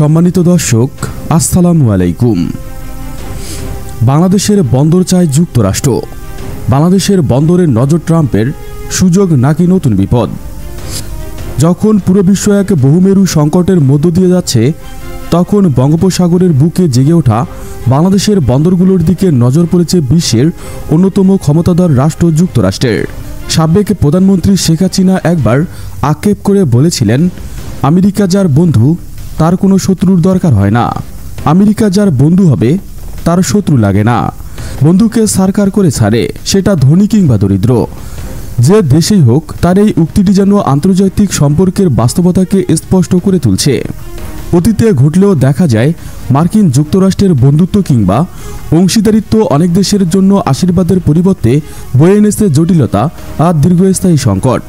সম্মানিত দর্শক, আসসালামু আলাইকুম। বাংলাদেশের বন্দর চায় যুক্তরাষ্ট্র। বাংলাদেশের বন্দরের নজর ট্রাম্পের, সুযোগ নাকি নতুন বিপদ। যখন পুরো বিশ্ব এক বহুমেরু সংকটের মধ্য দিয়ে যাচ্ছে, তখন বঙ্গোপসাগরের বুকে জেগে ওঠা বাংলাদেশের বন্দরগুলোর দিকে নজর পড়েছে বিশ্বের অন্যতম ক্ষমতাধর রাষ্ট্র যুক্তরাষ্ট্রের। সাবেক প্রধানমন্ত্রী শেখ হাসিনা একবার আক্ষেপ করে বলেছিলেন, আমেরিকা যার বন্ধু তার কোনো শত্রুর দরকার হয় না। আমেরিকা যার বন্ধু হবে তার শত্রু লাগে না। বন্ধুকে সারকার করে ছাড়ে, সেটা ধনী কিংবা দরিদ্র, যে দেশেই হোক। তার এই উক্তিটি যেন আন্তর্জাতিক সম্পর্কের বাস্তবতাকে স্পষ্ট করে তুলছে। অতীতে ঘটলেও দেখা যায়, মার্কিন যুক্তরাষ্ট্রের বন্ধুত্ব কিংবা অংশীদারিত্ব অনেক দেশের জন্য আশীর্বাদের পরিবর্তে বয়ে এনেছে জটিলতা আর দীর্ঘস্থায়ী সংকট।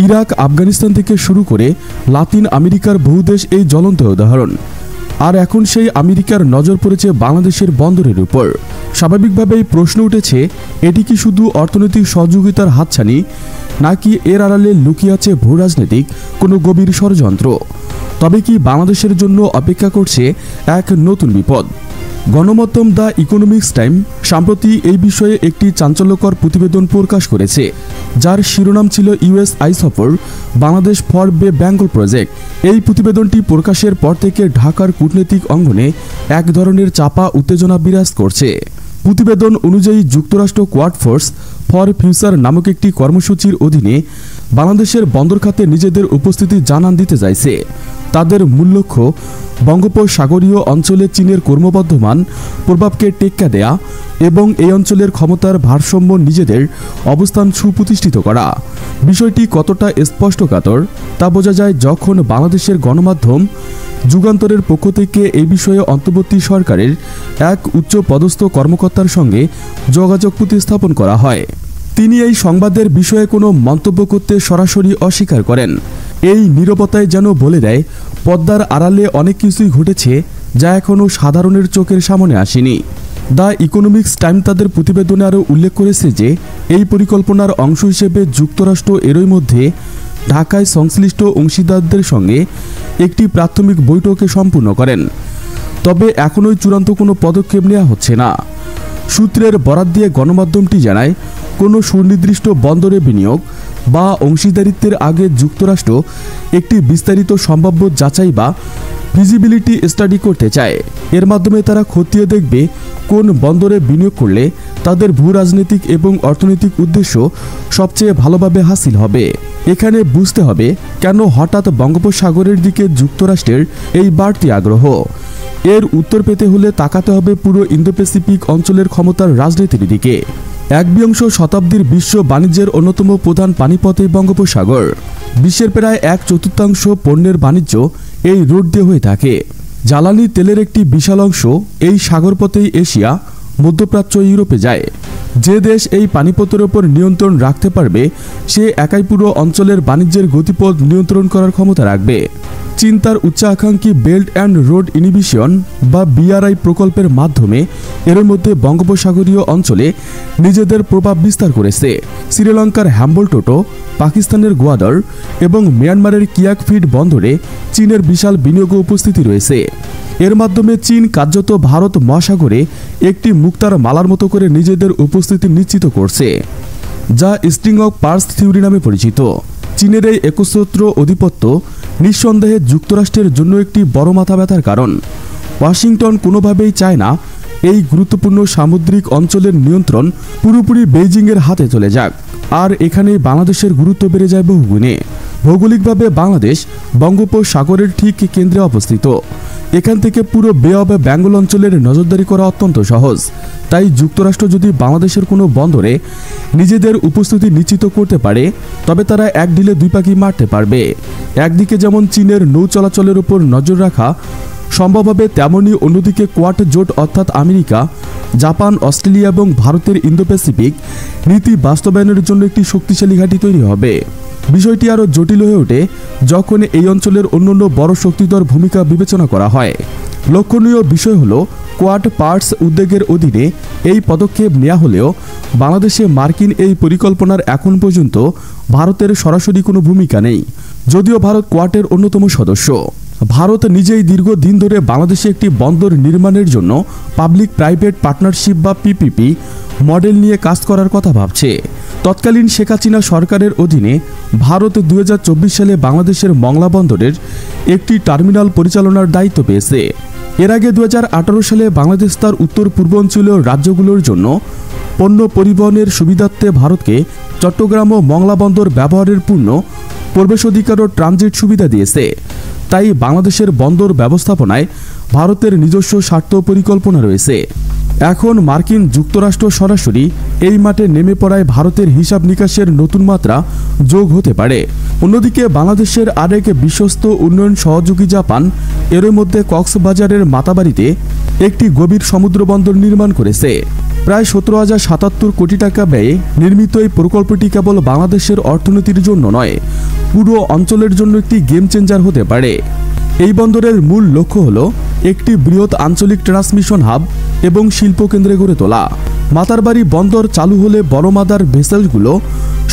ইরাক, আফগানিস্তান থেকে শুরু করে লাতিন আমেরিকার বহু দেশ এই জ্বলন্ত উদাহরণ। আর এখন সেই আমেরিকার নজর পড়েছে বাংলাদেশের বন্দরের উপর। স্বাভাবিকভাবেই প্রশ্ন উঠেছে, এটি কি শুধু অর্থনৈতিক সহযোগিতার হাতছানি, নাকি এর আড়ালে লুকিয়ে আছে ভূরাজনৈতিক কোনো গভীর ষড়যন্ত্র? তবে কি বাংলাদেশের জন্য অপেক্ষা করছে এক নতুন বিপদ? গণমাধ্যম দ্য ইকোনমিক্স টাইম সম্প্রতি এই বিষয়ে একটি চাঞ্চল্যকর প্রতিবেদন প্রকাশ করেছে, যার শিরোনাম ছিল ইউএসআই সফর, বাংলাদেশ ফর বে বেঙ্গল প্রজেক্ট। এই প্রতিবেদনটি প্রকাশের পর থেকে ঢাকার কূটনৈতিক অঙ্গনে এক ধরনের চাপা উত্তেজনা বিরাজ করছে। প্রতিবেদন অনুযায়ী যুক্তরাষ্ট্র কোয়াড ফোর্স ফর ফিউচার নামক একটি কর্মসূচির অধীনে বাংলাদেশের বন্দর খাতে নিজেদের উপস্থিতি জানান দিতে চাইছে। তাদের মূল লক্ষ্য বঙ্গোপসাগরীয় অঞ্চলে চীনের ক্রমবর্ধমান প্রভাবকে টেক্কা দেয়া এবং এই অঞ্চলের ক্ষমতার ভারসাম্য নিজেদের অবস্থান সুপ্রতিষ্ঠিত করা। বিষয়টি কতটা স্পষ্টকাতর তা বোঝা যায় যখন বাংলাদেশের গণমাধ্যম যুগান্তরের পক্ষ থেকে এই বিষয়ে অন্তর্বর্তী সরকারের এক উচ্চ পদস্থ কর্মকর্তার সঙ্গে যোগাযোগ প্রতিস্থাপন করা হয়। তিনি এই সংবাদের বিষয়ে কোনো মন্তব্য করতে সরাসরি অস্বীকার করেন। এই নীরবতায় যেন বলে দেয়, পর্দার আড়ালে অনেক কিছুই ঘটেছে যা এখনও সাধারণের চোখের সামনে আসেনি। দ্য ইকোনমিক্স টাইম তাদের প্রতিবেদনে আরও উল্লেখ করেছে যে, এই পরিকল্পনার অংশ হিসেবে যুক্তরাষ্ট্র এরই মধ্যে ঢাকায় সংশ্লিষ্ট অংশীদারদের সঙ্গে একটি প্রাথমিক বৈঠকে সম্পূর্ণ করেন। তবে এখনই চূড়ান্ত কোনো পদক্ষেপ নেওয়া হচ্ছে না। সূত্রের বরাত দিয়ে গণমাধ্যমটি জানায়, কোনো সুনির্দিষ্ট বন্দরে বিনিয়োগ বা অংশীদারিত্বের আগে যুক্তরাষ্ট্র একটি বিস্তারিত সম্ভাব্য যাচাই বা ফিজিবিলিটি স্টাডি করতে চায়। এর মাধ্যমে তারা খতিয়ে দেখবে কোন বন্দরে বিনিয়োগ করলে তাদের ভূরাজনৈতিক এবং অর্থনৈতিক উদ্দেশ্য সবচেয়ে ভালোভাবে হাসিল হবে। এখানে বুঝতে হবে কেন হঠাৎ বঙ্গোপসাগরের দিকে যুক্তরাষ্ট্রের এই বাড়তি আগ্রহ। এর উত্তর পেতে হলে তাকাতে হবে পুরো ইন্দো প্যাসিফিক অঞ্চলের ক্ষমতার রাজনীতির দিকে। একবিংশ শতাব্দীর বিশ্ব বাণিজ্যের অন্যতম প্রধান পানিপথই বঙ্গোপসাগর। বিশ্বের প্রায় 1/4 পণ্যের বাণিজ্য এই রুট দিয়ে হয়ে থাকে। জ্বালানি তেলের একটি বিশাল অংশ এই সাগরপথেই এশিয়া, মধ্যপ্রাচ্য, ইউরোপে যায়। যে দেশ এই পানিপথের ওপর নিয়ন্ত্রণ রাখতে পারবে, সে একাই পুরো অঞ্চলের বাণিজ্যের গতিপথ নিয়ন্ত্রণ করার ক্ষমতা রাখবে। চীন তার উচ্চাকাঙ্ক্ষী বেল্ট অ্যান্ড রোড ইনিবিশন বা বিআরআই প্রকল্পের মাধ্যমে এর মধ্যে বঙ্গোপসাগরীয় অঞ্চলে নিজেদের প্রভাব বিস্তার করেছে। শ্রীলঙ্কার হ্যাম্বলটোটো, পাকিস্তানের গোয়াদর এবং মিয়ানমারের কিয়াকফিড বন্দরে চীনের বিশাল বিনিয়োগ উপস্থিতি রয়েছে। এর মাধ্যমে চীন কার্যত ভারত মহাসাগরে একটি মুক্তার মালার মতো করে নিজেদের উপস্থিতি নিশ্চিত করছে, যা স্ট্রিং অফ পার্লস থিওরি নামে পরিচিত। চীনের এই একচ্ছত্র আধিপত্য নিঃসন্দেহে যুক্তরাষ্ট্রের জন্য একটি বড় মাথা ব্যথার কারণ। ওয়াশিংটন কোনোভাবেই চায় না এই গুরুত্বপূর্ণ সামুদ্রিক অঞ্চলের নিয়ন্ত্রণ পুরোপুরি বেইজিংয়ের হাতে চলে যাক। আর এখানেই বাংলাদেশের গুরুত্ব বেড়ে যায় বহুগুণে। ভৌগোলিকভাবে বাংলাদেশ বঙ্গোপসাগরের ঠিক কেন্দ্রে অবস্থিত। এখান থেকে পুরো বে অব বেঙ্গল অঞ্চলের নজরদারি করা অত্যন্ত সহজ। তাই যুক্তরাষ্ট্র যদি বাংলাদেশের কোনো বন্দরে নিজেদের উপস্থিতি নিশ্চিত করতে পারে, তবে তারা এক ঢিলে দুই পাখি মারতে পারবে। একদিকে যেমন চীনের নৌ চলাচলের উপর নজর রাখা সম্ভব হবে, তেমনই অন্যদিকে কোয়াড জোট অর্থাৎ আমেরিকা, জাপান, অস্ট্রেলিয়া এবং ভারতের ইন্দো প্যাসিফিক নীতি বাস্তবায়নের জন্য একটি শক্তিশালী ঘাঁটি তৈরি হবে। বিষয়টি আরও জটিল হয়ে ওঠে যখন এই অঞ্চলের অন্যান্য বড় শক্তিধর ভূমিকা বিবেচনা করা হয়। লক্ষণীয় বিষয় হল, কোয়াড পার্টস উদ্যোগের অধীনে এই পদক্ষেপ নেওয়া হলেও বাংলাদেশে মার্কিন এই পরিকল্পনার এখন পর্যন্ত ভারতের সরাসরি কোনো ভূমিকা নেই, যদিও ভারত কোয়াডের অন্যতম সদস্য। ভারত নিজেই দীর্ঘদিন ধরে বাংলাদেশে একটি বন্দর নির্মাণের জন্য পাবলিক প্রাইভেট পার্টনারশিপ বা পিপিপি মডেল নিয়ে কাজ করার কথা ভাবছে। তৎকালীন শেখ হাসিনা সরকারের অধীনে ভারত 2024 সালে বাংলাদেশের মংলা বন্দরের একটি টার্মিনাল পরিচালনার দায়িত্ব পেয়েছে। এর আগে 2018 সালে বাংলাদেশ তার উত্তর পূর্বাঞ্চলীয় রাজ্যগুলোর জন্য পণ্য পরিবহনের সুবিধার্থে ভারতকে চট্টগ্রাম ও মংলা বন্দর ব্যবহারের পূর্ণ প্রবেশাধিকার ও ট্রানজিট সুবিধা দিয়েছে। তাই বাংলাদেশের বন্দর ব্যবস্থাপনায় ভারতের নিজস্ব স্বার্থ পরিকল্পনা রয়েছে। এখন মার্কিন যুক্তরাষ্ট্র সরাসরি এই মাঠে নেমে পড়ায় ভারতের হিসাব নিকাশের নতুন মাত্রা যোগ হতে পারে। অন্যদিকে বাংলাদেশের আরেক বিশ্বস্ত উন্নয়ন সহযোগী জাপান এর মধ্যে কক্সবাজারের মাতাবাড়িতে একটি গভীর সমুদ্র বন্দর নির্মাণ করেছে। প্রায় 17,077 কোটি টাকা ব্যয়ে নির্মিত এই প্রকল্পটি কেবল বাংলাদেশের অর্থনীতির জন্য নয়, পুরো অঞ্চলের জন্য একটি গেম চেঞ্জার হতে পারে। এই বন্দরের মূল লক্ষ্য হল একটি বৃহৎ আঞ্চলিক ট্রান্সমিশন হাব এবং শিল্পকেন্দ্রে গড়ে তোলা। মাতারবাড়ি বন্দর চালু হলে বড় মাদার ভেসেলগুলো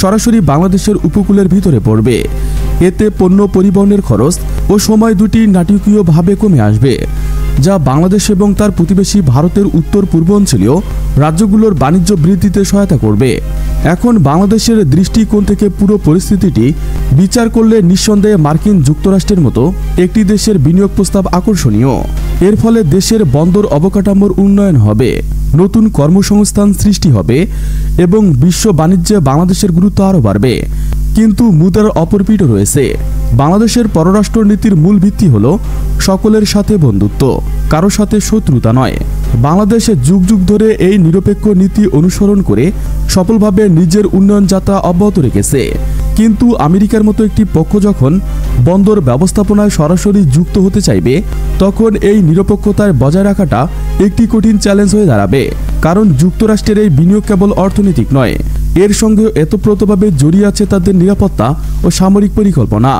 সরাসরি বাংলাদেশের উপকূলের ভিতরে পড়বে। এতে পণ্য পরিবহনের খরচ ও সময় দুটি নাটকীয়ভাবে কমে আসবে, যা বাংলাদেশ এবং তার প্রতিবেশী ভারতের উত্তর পূর্বাঞ্চলীয় রাজ্যগুলোর বাণিজ্য বৃদ্ধিতে সহায়তা করবে। এখন বাংলাদেশের দৃষ্টিকোণ থেকে পুরো পরিস্থিতিটি বিচার করলে নিঃসন্দেহে মার্কিন যুক্তরাষ্ট্রের মতো একটি দেশের বিনিয়োগ প্রস্তাব আকর্ষণীয়। এর ফলে দেশের বন্দর অবকাঠামোর উন্নয়ন হবে, নতুন কর্মসংস্থান সৃষ্টি হবে এবং বিশ্ব বাণিজ্যে বাংলাদেশের গুরুত্ব আরও বাড়বে। কিন্তু মুদ্রার অপরপিঠও রয়েছে। বাংলাদেশের পররাষ্ট্র নীতির মূল ভিত্তি হল সকলের সাথে বন্ধুত্ব, কারো সাথে শত্রুতা নয়। বাংলাদেশে যুগ যুগ ধরে এই নিরপেক্ষ নীতি অনুসরণ করে সফলভাবে নিজের উন্নয়ন যাত্রা অব্যাহত রেখেছে। কিন্তু আমেরিকার মতো একটি পক্ষ যখন বন্দর ব্যবস্থাপনায় সরাসরি যুক্ত হতে চাইবে, তখন এই নিরপেক্ষতার বজায় রাখাটা একটি কঠিন চ্যালেঞ্জ হয়ে দাঁড়াবে। কারণ যুক্তরাষ্ট্রের এই বিনিয়োগ কেবল অর্থনৈতিক নয়, এর সঙ্গে এতপ্রতভাবে জড়িয়ে আছে তাদের নিরাপত্তা ও সামরিক পরিকল্পনা।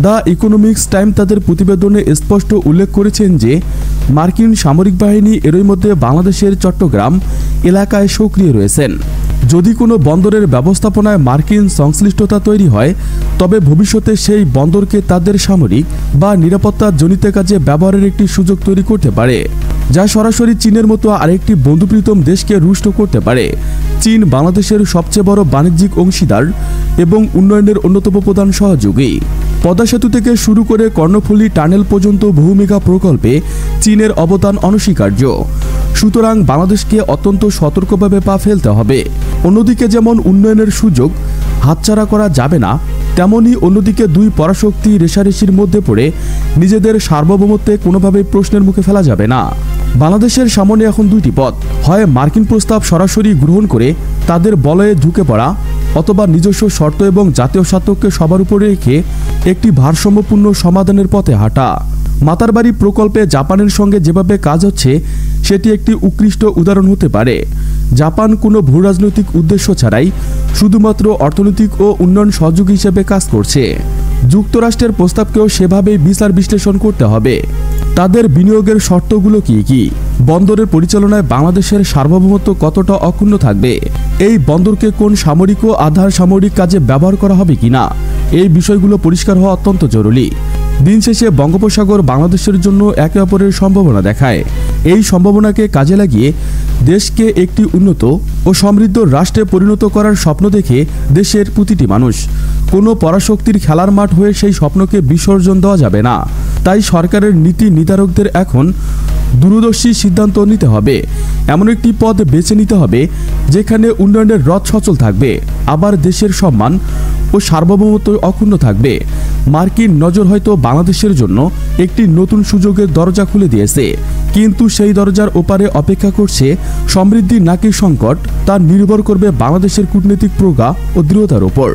দ্য ইকোনমিক্স টাইম তাদের প্রতিবেদনে স্পষ্ট উল্লেখ করেছেন যে মার্কিন সামরিক বাহিনী এরই মধ্যে বাংলাদেশের চট্টগ্রাম এলাকায় সক্রিয় রয়েছেন। যদি কোনো বন্দরের ব্যবস্থাপনায় মার্কিন সংশ্লিষ্টতা তৈরি হয়, তবে ভবিষ্যতে সেই বন্দরকে তাদের সামরিক বা নিরাপত্তাজনিত কাজে ব্যবহারের একটি সুযোগ তৈরি করতে পারে, যা সরাসরি চীনের মতো আরেকটি বন্ধুপ্রীতম দেশকে রুষ্ট করতে পারে। চীন বাংলাদেশের সবচেয়ে বড় বাণিজ্যিক অংশীদার এবং উন্নয়নের অন্যতম প্রধান সহযোগী। পদ্মা সেতু থেকে শুরু করে কর্ণফুলী টানেল পর্যন্ত বহু মেগা প্রকল্পে চীনের অবদান অনস্বীকার্য। সুতরাং বাংলাদেশকে অত্যন্ত সতর্কভাবে পা ফেলতে হবে। অন্যদিকে যেমন উন্নয়নের সুযোগ হাতছাড়া করা যাবে না, তেমনি অন্যদিকে দুই পরাশক্তি রেষারেষির মধ্যে পড়ে নিজেদের সার্বভৌমত্বে কোনোভাবে প্রশ্নের মুখে ফেলা যাবে না। বাংলাদেশের সামনে এখন দুইটি পথ, হয় মার্কিন প্রস্তাব সরাসরি গ্রহণ করে তাদের বলয়ে ঢুকে পড়া, অথবা নিজস্ব শর্ত এবং জাতীয় স্বার্থকে সবার উপরে রেখে একটি ভারসাম্যপূর্ণ সমাধানের পথে হাঁটা। মাতারবাড়ি প্রকল্পে জাপানের সঙ্গে যেভাবে কাজ হচ্ছে সেটি একটি উৎকৃষ্ট উদাহরণ হতে পারে। জাপান কোনো ভূরাজনৈতিক উদ্দেশ্য ছাড়াই শুধুমাত্র অর্থনৈতিক ও উন্নয়ন সহযোগী হিসেবে কাজ করছে। যুক্তরাষ্ট্রের প্রস্তাবকেও সেভাবেই বিচার বিশ্লেষণ করতে হবে। তাদের বিনিয়োগের শর্তগুলো কি কি? বন্দরের পরিচালনায় বাংলাদেশের সার্বভৌমত্ব কতটা অক্ষুণ্ণ থাকবে? এই বন্দরকে কোন সামরিক ও আধার সামরিক কাজে ব্যবহার করা হবে কিনা? এই বিষয়গুলো পরিষ্কার হওয়া অত্যন্ত জরুরি। দিন শেষে বঙ্গোপসাগর বাংলাদেশের জন্য একে অপরের সম্ভাবনা দেখায়। এই সম্ভাবনাকে কাজে লাগিয়ে দেশকে একটি উন্নত ও সমৃদ্ধ রাষ্ট্রে পরিণত করার স্বপ্ন দেখে দেশের প্রতিটি মানুষ। কোনো পরাশক্তির খেলার মাঠ হয়ে সেই স্বপ্নকে বিসর্জন দেওয়া যাবে না। তাই সরকারের নীতি নির্ধারকদের এখন দূরদর্শী সিদ্ধান্ত নিতে হবে। এমন একটি পথ বেছে নিতে হবে যেখানে উন্নয়নের রথ সচল থাকবে, আবার দেশের সম্মান ও সার্বভৌমত্ব অক্ষুণ্ণ থাকবে। মার্কিন নজর হয়তো বাংলাদেশের জন্য একটি নতুন সুযোগের দরজা খুলে দিয়েছে, কিন্তু সেই দরজার ওপারে অপেক্ষা করছে সমৃদ্ধি নাকি সংকট, তা নির্ভর করবে বাংলাদেশের কূটনৈতিক প্রজ্ঞা ও দৃঢ়তার উপর।